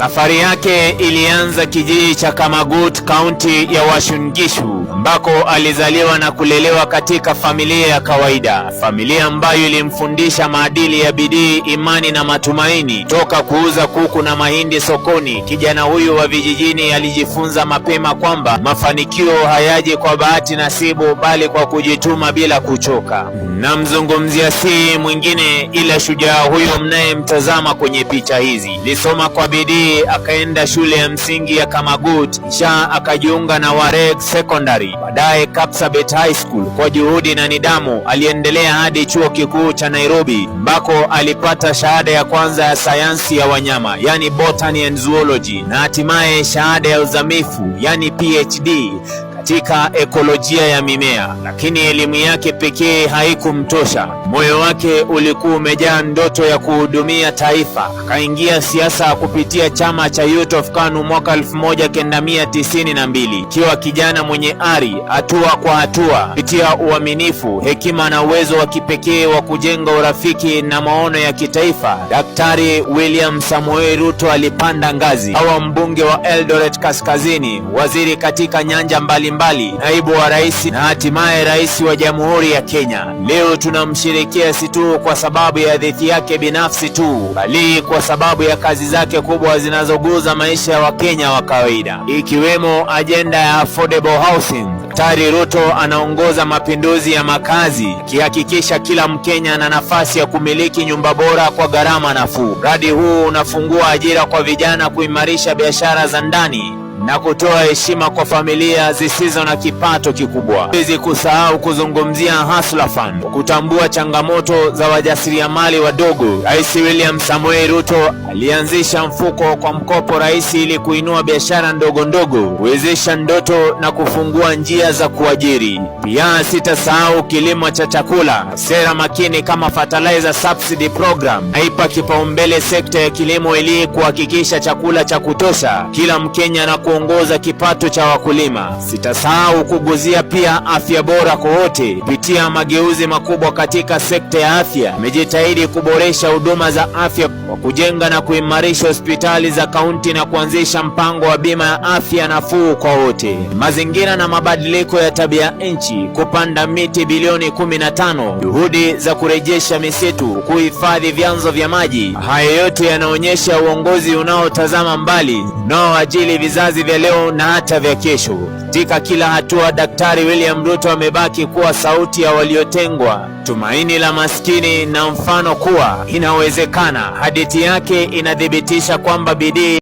Safari yake ilianza kijiji cha Kamagut, kaunti ya Uasin Gishu, ambako alizaliwa na kulelewa katika familia ya kawaida, familia ambayo ilimfundisha maadili ya bidii, imani na matumaini. Toka kuuza kuku na mahindi sokoni, kijana huyu wa vijijini alijifunza mapema kwamba mafanikio hayaji kwa bahati nasibu, bali kwa kujituma bila kuchoka. Namzungumzia si mwingine ila shujaa huyo mnayemtazama kwenye picha hizi. Alisoma kwa bidii, akaenda shule ya msingi ya Kamagut, kisha akajiunga na Wareg Secondary, baadaye Kapsabet High School. Kwa juhudi na nidhamu aliendelea hadi chuo kikuu cha Nairobi, ambako alipata shahada ya kwanza ya sayansi ya wanyama, yani Botany and Zoology, na hatimaye shahada ya uzamifu, yani PhD katika ekolojia ya mimea. Lakini elimu yake pekee haikumtosha. Moyo wake ulikuwa umejaa ndoto ya kuhudumia taifa. Akaingia siasa kupitia chama cha Youth of KANU mwaka 1992, ikiwa kijana mwenye ari, hatua kwa hatua, kupitia uaminifu, hekima na uwezo wa kipekee wa kujenga urafiki na maono ya kitaifa. Daktari William Samoei Ruto alipanda ngazi, awa mbunge wa Eldoret Kaskazini, waziri katika nyanja mbalimbali, naibu wa rais na hatimaye rais wa Jamhuri ya Kenya. Leo tunamshirikia si tu kwa sababu ya hadithi yake binafsi tu, bali kwa sababu ya kazi zake kubwa zinazoguza maisha ya Wakenya wa kawaida, ikiwemo ajenda ya affordable housing. Daktari Ruto anaongoza mapinduzi ya makazi, akihakikisha kila Mkenya ana nafasi ya kumiliki nyumba bora kwa gharama nafuu. Mradi huu unafungua ajira kwa vijana, kuimarisha biashara za ndani na kutoa heshima kwa familia zisizo na kipato kikubwa. Siwezi kusahau kuzungumzia Hustler Fund, kutambua changamoto za wajasiriamali wadogo. Rais William Samoei Ruto alianzisha mfuko kwa mkopo rahisi ili kuinua biashara ndogo ndogo, kuwezesha ndoto na kufungua njia za kuajiri. Pia sitasahau kilimo cha chakula. Sera makini kama Fertilizer Subsidy Program haipa kipaumbele sekta ya kilimo ili kuhakikisha chakula cha kutosha kila Mkenya na kuongoza kipato cha wakulima. Sitasahau kuguzia pia afya bora kwa wote. Kupitia mageuzi makubwa katika sekta ya afya, amejitahidi kuboresha huduma za afya kwa kujenga na kuimarisha hospitali za kaunti na kuanzisha mpango wa bima ya afya nafuu kwa wote. Mazingira na mabadiliko ya tabia nchi, kupanda miti bilioni 15, juhudi za kurejesha misitu, kuhifadhi vyanzo vya maji. Haya yote yanaonyesha uongozi unaotazama mbali, unaoajili vizazi vya leo na hata vya kesho. Katika kila hatua, Daktari William Ruto amebaki kuwa sauti ya waliotengwa, tumaini la maskini na mfano kuwa inawezekana. Hadithi yake inathibitisha kwamba bidii